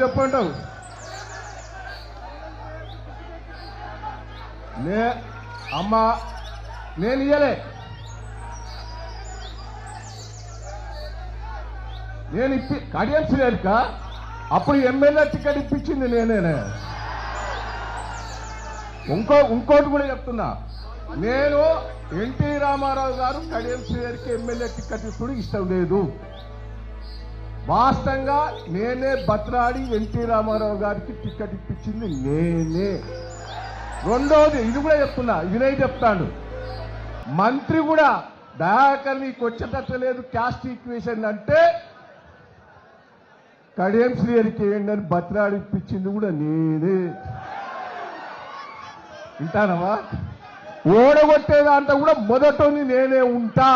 చెప్పంటావు? అమ్మా నేను ఇయ్యలే, నేను కడియం శ్రీహరిక అప్పుడు ఎమ్మెల్యే టికెట్ ఇప్పించింది నేనే. ఇంకోటి కూడా చెప్తున్నా, నేను ఎన్టీ రామారావు గారు కడియం శ్రీహరికి ఎమ్మెల్యే టికెట్ ఇప్పుడు ఇష్టం లేదు. వాస్తవంగా నేనే బతలాడి ఎన్టీ రామారావు గారికి టికెట్ ఇప్పించింది నేనే. రెండోది ఇది కూడా చెప్తున్నా, వినయ్ చెప్తాడు, మంత్రి కూడా దయాకర్ నీకు వచ్చేటట్టు లేదు క్యాస్ట్ ఈక్వేషన్ అంటే కడియం శ్రీహరికి ఏంటని బతలాడి ఇప్పించింది కూడా నేనే. వింటానవా? ఓడగొట్టే దాంట్లో కూడా మొదటోని నేనే ఉంటా.